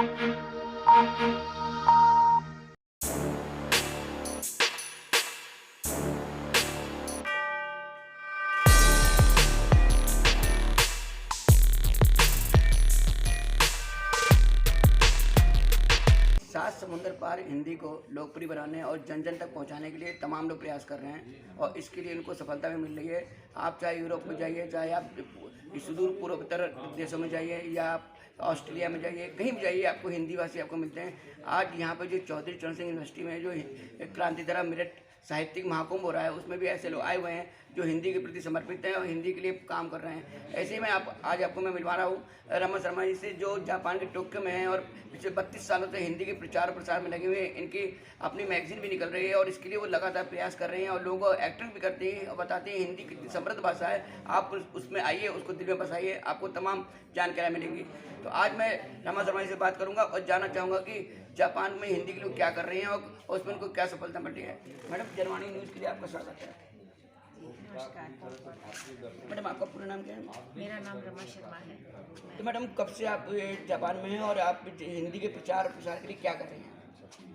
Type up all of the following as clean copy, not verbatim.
सात समुंदर पार हिंदी को लोकप्रिय बनाने और जन जन तक पहुंचाने के लिए तमाम लोग प्रयास कर रहे हैं और इसके लिए इनको सफलता भी मिल रही है। आप चाहे यूरोप में जाइए, चाहे आप सुदूर पूर्वोत्तर देशों में जाइए या आप ऑस्ट्रेलिया में जाइए, कहीं भी जाइए आपको हिंदी भाषी आपको मिलते हैं। आज यहाँ पर जो चौधरी चरण सिंह यूनिवर्सिटी में जो क्रांतिधारा मेरठ साहित्यिक महाकुंभ हो रहा है, उसमें भी ऐसे लोग आए हुए हैं जो हिंदी के प्रति समर्पित हैं और हिंदी के लिए काम कर रहे हैं। ऐसे ही मैं आज आपको मैं मिलवा रहा हूँ रमन शर्मा जी से, जो जापान के टोक्यो में हैं और पिछले 32 सालों से हिंदी के प्रचार प्रसार में लगे हुए हैं। इनकी अपनी मैगजीन भी निकल रही है और इसके लिए वो लगातार प्रयास कर रहे हैं और लोगों को एक्टिंग भी करते हैं और बताते हैं हिंदी कितनी समृद्ध भाषा है। आप उसमें आइए, उसको दिल में बसाइए, आपको तमाम जानकारियाँ मिलेंगी। तो आज मैं रमन शर्मा जी से बात करूँगा और जानना चाहूँगा कि जापान में हिंदी के लोग क्या कर रहे हैं और उसमें उनको क्या सफलता मिली है। मैडम, जनवाणी न्यूज़ के लिए आपका स्वागत है। नमस्कार मैडम, आपका पूरा नाम क्या है? मेरा नाम रमा शर्मा है। तो मैडम, कब से आप जापान में हैं और आप हिंदी के प्रचार प्रसार के लिए क्या कर रहे हैं?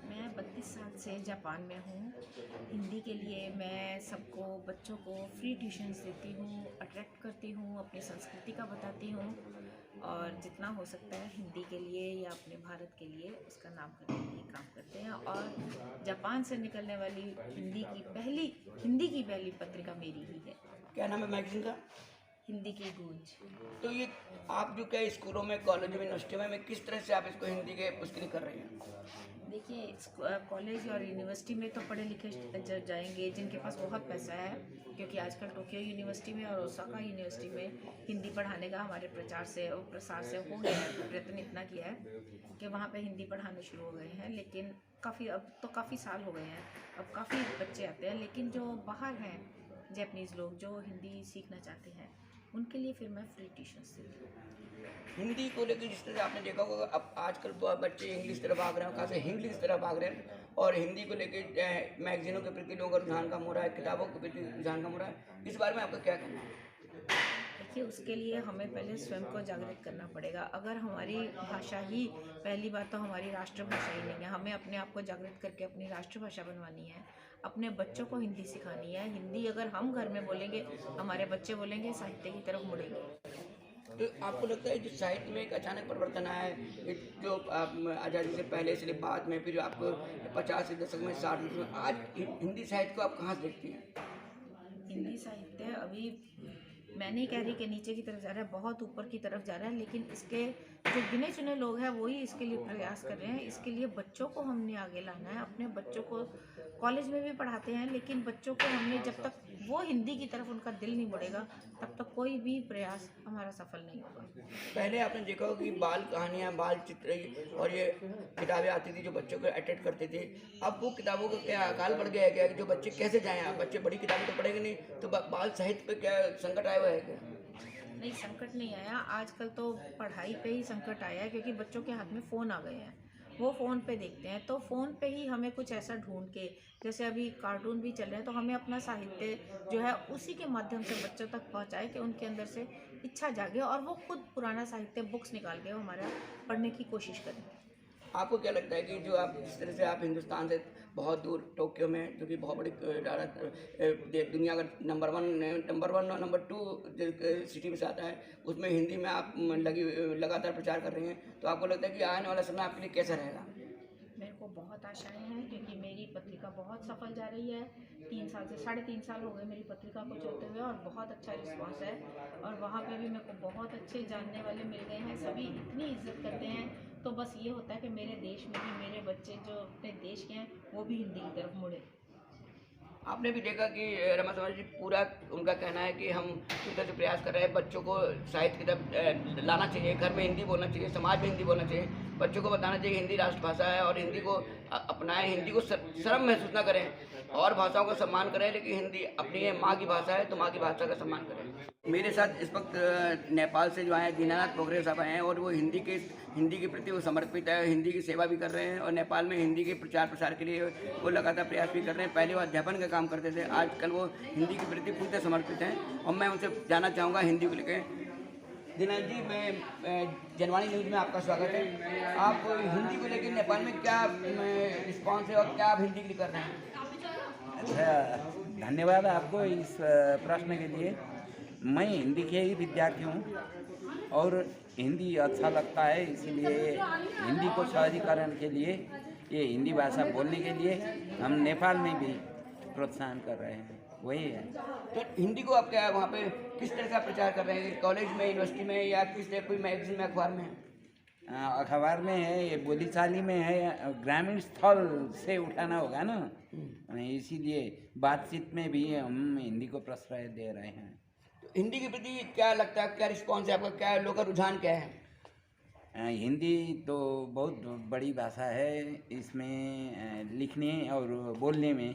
मैं 32 साल से जापान में हूँ। हिंदी के लिए मैं सबको, बच्चों को फ्री ट्यूशन्स देती हूँ, अट्रैक्ट करती हूँ, अपनी संस्कृति का बताती हूँ और जितना हो सकता है हिंदी के लिए या अपने भारत के लिए उसका नाम करने के लिए काम करते हैं। और जापान से निकलने वाली हिंदी की पहली पत्रिका मेरी ही है। क्या नाम है मैगजीन का? हिंदी की गूंज। तो ये आप जो क्या स्कूलों में, कॉलेज में, यूनिवर्सिटी में किस तरह से आप इसको हिंदी के उसके लिए कर रही हैं? देखिए, कॉलेज और यूनिवर्सिटी में तो पढ़े लिखे जाएंगे जिनके पास बहुत पैसा है, क्योंकि आजकल टोक्यो यूनिवर्सिटी में और ओसाका यूनिवर्सिटी में हिंदी पढ़ाने का हमारे प्रचार से और प्रसार से हो गया है। प्रयत्न इतना किया है कि वहाँ पे हिंदी पढ़ाने शुरू हो गए हैं, लेकिन अब तो काफ़ी साल हो गए हैं, अब काफ़ी बच्चे आते हैं। लेकिन जो बाहर हैं जैपनीज़ लोग जो हिंदी सीखना चाहते हैं, उनके लिए फिर मैं फ्री ट्यूशन्स देती हूँ। हिंदी को लेकर जिस तरह से आपने देखा होगा, अब आजकल तो बच्चे इंग्लिश तरफ भाग रहे हैं, खासकर इंग्लिश तरफ भाग रहे हैं और हिंदी को लेकर मैगजीनों के प्रति लोगों का रुझान कम हो रहा है, किताबों के प्रति रुझान कम हो रहा है। इस बारे में आपका क्या कहना है? देखिए, उसके लिए हमें पहले स्वयं को जागृत करना पड़ेगा। अगर हमारी भाषा ही, पहली बात तो हमारी राष्ट्रभाषा ही नहीं है, हमें अपने आप को जागृत करके अपनी राष्ट्रभाषा बनवानी है, अपने बच्चों को हिंदी सिखानी है। हिंदी अगर हम घर में बोलेंगे, हमारे बच्चे बोलेंगे, साहित्य की तरफ मुड़ेंगे। तो आपको लगता है जो साहित्य में एक अचानक परिवर्तन आया है, जो आज़ादी से पहले से बाद में, फिर आपको 50 के दशक में, 60 के दशक में, आज हिंदी साहित्य को आप कहाँ से देखती हैं? हिंदी साहित्य अभी, मैं नहीं कह रही कि नीचे की तरफ जा रहा है, बहुत ऊपर की तरफ जा रहा है, लेकिन इसके जो गिने चुने लोग हैं वही इसके लिए प्रयास कर रहे हैं। इसके लिए बच्चों को हमने आगे लाना है। अपने बच्चों को कॉलेज में भी पढ़ाते हैं, लेकिन बच्चों को हमने, जब तक वो हिंदी की तरफ उनका दिल नहीं बढ़ेगा, तब तक कोई भी प्रयास हमारा सफल नहीं होगा। पहले आपने देखा होगा कि बाल कहानियाँ, बाल चित्र और ये किताबें आती थी जो बच्चों को अट्रैक्ट करते थे। अब वो किताबों का क्या अकाल बढ़ गया है क्या, कि जो बच्चे कैसे जाएँ? आप बच्चे बड़ी किताबें तो पढ़ेंगे नहीं, तो बाल साहित्य पे क्या संकट आया हुआ है क्या? नहीं, संकट नहीं आया। आजकल तो पढ़ाई पे ही संकट आया है, क्योंकि बच्चों के हाथ में फ़ोन आ गए हैं, वो फ़ोन पे देखते हैं। तो फ़ोन पे ही हमें कुछ ऐसा ढूंढ के, जैसे अभी कार्टून भी चल रहे हैं, तो हमें अपना साहित्य जो है उसी के माध्यम से बच्चों तक पहुंचाए कि उनके अंदर से इच्छा जागे और वो खुद पुराना साहित्य, बुक्स निकाल के हमारा पढ़ने की कोशिश करें। आपको क्या लगता है कि जो आप जिस तरह से आप हिंदुस्तान से बहुत दूर टोक्यो में, जो कि बहुत बड़ी दुनिया का नंबर वन और नंबर 2 सिटी में से आता है, उसमें हिंदी में आप लगातार प्रचार कर रही हैं, तो आपको लगता है कि आने वाला समय आपके लिए कैसा रहेगा? मेरे को बहुत आशाएं हैं, क्योंकि मेरी पत्रिका बहुत सफल जा रही है। 3 साल से 3.5 साल हो गए मेरी पत्रिका को चलते हुए और बहुत अच्छा रिस्पांस है। और वहाँ पे भी मेरे को बहुत अच्छे जानने वाले मिल गए हैं, सभी इतनी इज्जत करते हैं। तो बस ये होता है कि मेरे देश में भी मेरे बच्चे जो अपने देश के हैं वो भी हिंदी की तरफ मुड़े। आपने भी देखा कि रमा शर्मा जी, पूरा उनका कहना है कि हम इस तरह से प्रयास कर रहे हैं, बच्चों को साहित्य की तरफ लाना चाहिए, घर में हिंदी बोलना चाहिए, समाज में हिंदी बोलना चाहिए, बच्चों को बताना चाहिए हिंदी राष्ट्रभाषा है और हिंदी को अपनाएं, हिंदी को शर्म महसूस ना करें और भाषाओं का सम्मान करें, लेकिन हिंदी अपनी माँ की भाषा है तो माँ की भाषा का सम्मान करें। मेरे साथ इस वक्त नेपाल से जो आए दीनानाथ पोखरे साहब आए हैं और वो हिंदी के प्रति वो समर्पित है, हिंदी की सेवा भी कर रहे हैं और नेपाल में हिंदी के प्रचार प्रसार के लिए वो लगातार प्रयास भी कर रहे हैं। पहले वो अध्यापन का काम करते थे, आजकल वो हिंदी के प्रति पूरी तरह समर्पित हैं और मैं उनसे जानना चाहूँगा हिंदी को लेकर। दिनांक जी, मैं जनवाणी न्यूज़ में आपका स्वागत है। आप हिंदी को लेकर नेपाल में क्या रिस्पॉन्स है और क्या आप हिंदी के लिए कर रहे हैं? अच्छा, धन्यवाद आपको इस प्रश्न के लिए। मैं हिंदी के ही विद्यार्थी हूँ और हिंदी अच्छा लगता है, इसीलिए हिंदी को सहजीकरण के लिए, ये हिंदी भाषा बोलने के लिए हम नेपाल में भी प्रोत्साहन कर रहे हैं, वही है। तो हिंदी को आप क्या वहाँ पे किस तरह का प्रचार कर रहे हैं? कॉलेज में, यूनिवर्सिटी में, या किस तरह कोई मैगजीन में, अखबार में? अखबार में है, ये बोलीचाली में है, ग्रामीण स्थल से उठाना होगा ना, इसीलिए बातचीत में भी हम हिंदी को प्रश्रय दे रहे हैं। तो हिंदी के प्रति क्या लगता है, क्या रिस्पॉन्स है आपका, क्या लोगों का रुझान क्या है? हिंदी तो बहुत बड़ी भाषा है, इसमें लिखने और बोलने में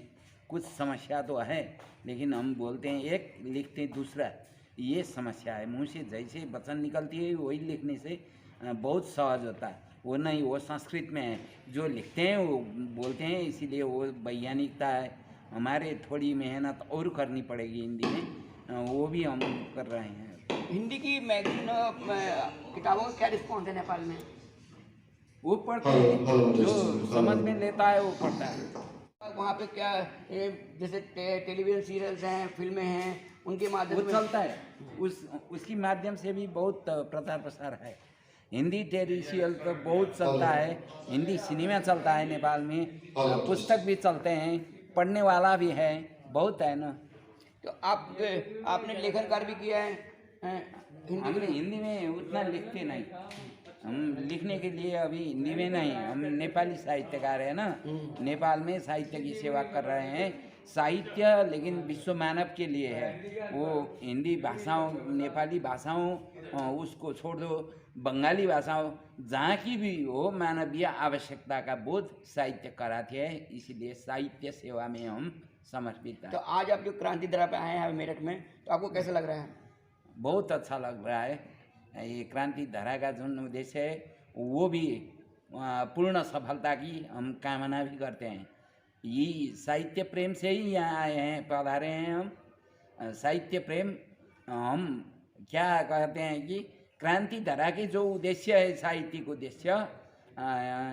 कुछ समस्या तो है, लेकिन हम बोलते हैं एक, लिखते हैं दूसरा, ये समस्या है। मुंह से जैसे वचन निकलती है वही लिखने से बहुत सहज होता है, वो नहीं, वो संस्कृत में है, जो लिखते हैं वो बोलते हैं, इसीलिए वो वैज्ञानिकता है। हमारे थोड़ी मेहनत और करनी पड़ेगी हिंदी में, वो भी हम कर रहे हैं। हिंदी की मैगजीन किताबों का क्या रिस्पॉन्स है नेपाल में? वो पढ़ते हैं, जो समझ में लेता है वो पढ़ता है। वहाँ पे क्या जैसे टेलीविजन सीरियल्स हैं, फिल्में हैं, उनके माध्यम वो से चलता है, उसकी माध्यम से भी बहुत प्रचार प्रसार है। हिंदी टेली सीरियल तो बहुत चलता है, हिंदी सिनेमा चलता है नेपाल में, पुस्तक भी चलते हैं, पढ़ने वाला भी है, बहुत है ना। तो आपने लेखन कार्य भी किया है हमने हिंदी में उतना लिखते नहीं, हम लिखने के लिए अभी हिंदी में नहीं, हम नेपाली साहित्यकार है ना, नेपाल में साहित्य की सेवा कर रहे हैं। साहित्य लेकिन विश्व मानव के लिए है, वो हिंदी भाषाओं, नेपाली भाषाओं उसको छोड़ दो, बंगाली भाषाओं, जहाँ की भी हो, मानवीय आवश्यकता का बोध साहित्य कराते हैं, इसीलिए साहित्य सेवा में हम समर्पित हैं। तो आज आप जो क्रांति दर्रा पे आए हैं मेरठ में, तो आपको कैसा लग रहा है? बहुत अच्छा लग रहा है। ये क्रांति धारा का जो उद्देश्य है वो भी पूर्ण सफलता की हम कामना भी करते हैं। ये साहित्य प्रेम से ही यहाँ आए हैं, पधारे हैं हम। साहित्य प्रेम, हम क्या कहते हैं कि क्रांति धारा के जो उद्देश्य है, साहित्यिक उद्देश्य,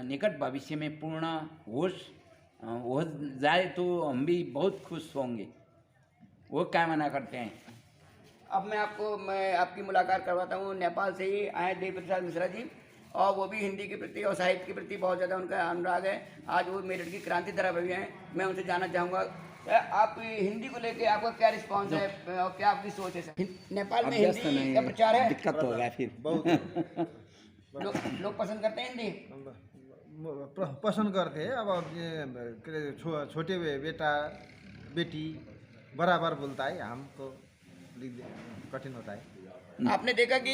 निकट भविष्य में पूर्ण हो जाए तो हम भी बहुत खुश होंगे, वो कामना करते हैं। अब मैं आपकी मुलाकात करवाता हूँ। नेपाल से ही आए देव प्रसाद मिश्रा जी, और वो भी हिंदी के प्रति और साहित्य के प्रति बहुत ज़्यादा उनका अनुराग है। आज वो मेरठ की क्रांति दर्रा पे भी हैं। मैं उनसे जानना चाहूँगा, आप हिंदी को लेके आपका क्या रिस्पॉन्स है और क्या आपकी सोच है? नेपाल में हिंदी का प्रचार है, दिक्कत होगा फिर बहुत लोग पसंद करते हैं हिंदी? पसंद करते हैं। अब ये छोटे बेटा बेटी बराबर बोलता है, हमको कठिन होता है। आपने देखा कि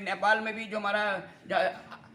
नेपाल में भी जो हमारा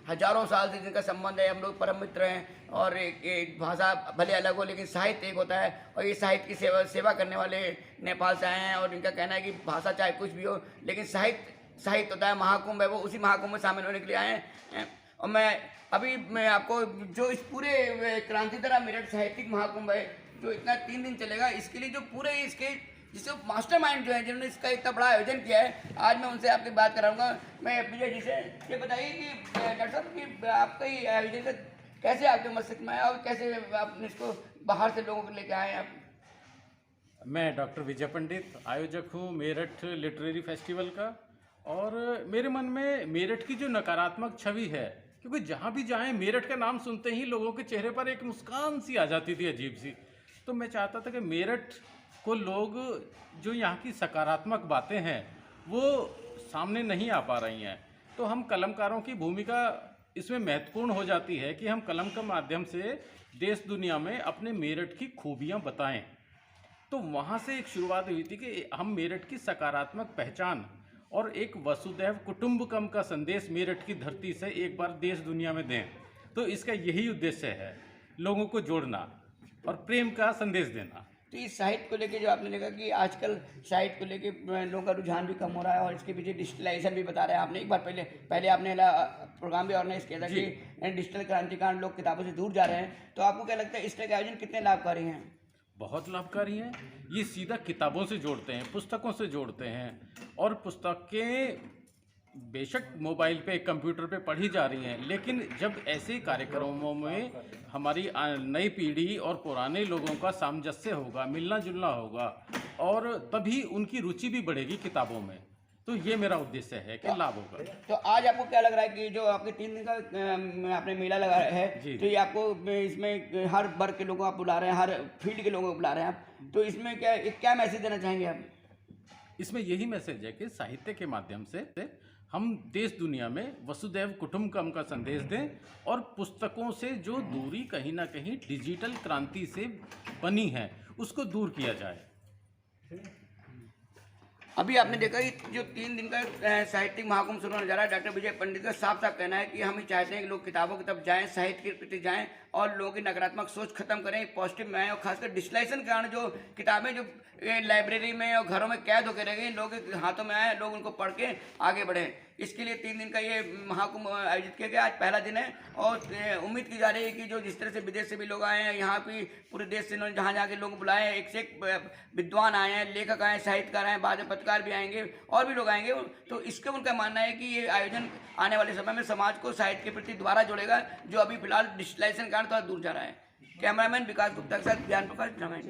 हजारों साल से जिनका संबंध है, हम लोग परम मित्र हैं, और एक भाषा भले अलग हो लेकिन साहित्य एक होता है, और ये साहित्य की सेवा करने वाले नेपाल से आए हैं, और इनका कहना है कि भाषा चाहे कुछ भी हो लेकिन साहित्य होता है। महाकुंभ है, वो उसी महाकुंभ में शामिल होने के लिए आए हैं। और मैं आपको जो इस पूरे क्रांति दर्रा मेरठ साहित्यिक महाकुंभ है, जो इतना 3 दिन चलेगा, इसके लिए जो पूरे इसके जिससे मास्टरमाइंड जो है, जिन्होंने इसका इतना बड़ा आयोजन किया है, आज मैं उनसे आपकी बात कराऊंगा। मैं विजय जी से ये बताइए कि डॉक्टर साहब कि आपका ये आयोजन का कैसे आपके मस्तिष्क में आया और कैसे आपने इसको बाहर से लोगों को लेके आए आप? मैं डॉक्टर विजय पंडित आयोजक हूँ मेरठ लिटरेरी फेस्टिवल का, और मेरे मन में मेरठ की जो नकारात्मक छवि है, क्योंकि जहाँ भी जाएं मेरठ का नाम सुनते ही लोगों के चेहरे पर एक मुस्कान सी आ जाती थी, अजीब सी। तो मैं चाहता था कि मेरठ को लोग, जो यहाँ की सकारात्मक बातें हैं वो सामने नहीं आ पा रही हैं, तो हम कलमकारों की भूमिका इसमें महत्वपूर्ण हो जाती है कि हम कलम के माध्यम से देश दुनिया में अपने मेरठ की खूबियाँ बताएं। तो वहाँ से एक शुरुआत हुई थी कि हम मेरठ की सकारात्मक पहचान और एक वसुधैव कुटुंबकम का संदेश मेरठ की धरती से एक बार देश दुनिया में दें। तो इसका यही उद्देश्य है, लोगों को जोड़ना और प्रेम का संदेश देना। तो इस साहित्य को लेके जो आपने देखा कि आजकल साहित्य को लेके लोगों का रुझान भी कम हो रहा है, और इसके पीछे डिजिटलाइजेशन भी बता रहे हैं आपने। एक बार पहले आपने प्रोग्राम भी ऑर्गेनाइज किया था कि डिजिटल क्रांति के कारण लोग किताबों से दूर जा रहे हैं। तो आपको क्या लगता है इस तरह के आयोजन कितने लाभकारी हैं? बहुत लाभकारी हैं। ये सीधा किताबों से जोड़ते हैं, पुस्तकों से जोड़ते हैं, और पुस्तकें बेशक मोबाइल पे कंप्यूटर पे पढ़ी जा रही हैं, लेकिन जब ऐसे कार्यक्रमों में हमारी नई पीढ़ी और पुराने लोगों का सामंजस्य होगा, मिलना जुलना होगा, और तभी उनकी रुचि भी बढ़ेगी किताबों में। तो ये मेरा उद्देश्य है कि लाभ होगा। तो आज आपको क्या लग रहा है कि जो आपके 3 दिन का आपने मेला लगा है, जी। तो ये आपको इसमें हर वर्ग के लोगों को आप बुला रहे हैं, हर फील्ड के लोगों को बुला रहे हैं आप, तो इसमें क्या मैसेज देना चाहेंगे आप? इसमें यही मैसेज है कि साहित्य के माध्यम से हम देश दुनिया में वसुदैव कुटुंबकम का संदेश दें, और पुस्तकों से जो दूरी कहीं ना कहीं डिजिटल क्रांति से बनी है उसको दूर किया जाए। अभी आपने देखा कि जो 3 दिन का साहित्यिक महाकुंभ शुरू होने जा रहा है, डॉक्टर विजय पंडित का साफ साफ कहना है कि हम ही चाहते हैं कि लोग किताबों की तरफ जाएं, साहित्य के प्रति जाएं और लोगों की नकारात्मक सोच खत्म करें, पॉजिटिव में आएं, और खासकर डिजिटलाइजेशन के कारण जो किताबें जो लाइब्रेरी में और घरों में कैद होकर रह गई, लोगों के हाथों में आए, लोग उनको पढ़ के आगे बढ़ें। इसके लिए 3 दिन का ये महाकुंभ आयोजित किया गया। आज पहला दिन है और उम्मीद की जा रही है कि जो जिस तरह से विदेश से भी लोग आए हैं, यहाँ भी पूरे देश से जहाँ जहाँ के लोग बुलाए हैं, एक से एक विद्वान आए हैं, लेखक आए हैं, साहित्यकार आए हैं, बाद में पत्रकार भी आएंगे और भी लोग आएंगे। तो इसका उनका मानना है कि ये आयोजन आने वाले समय में समाज को साहित्य के प्रति दोबारा जोड़ेगा, जो अभी फिलहाल डिजिटलाइजेशन के कारण थोड़ा दूर जा रहा है। कैमरामैन विकास गुप्ता के साथ ज्ञान प्रकाश रामायण।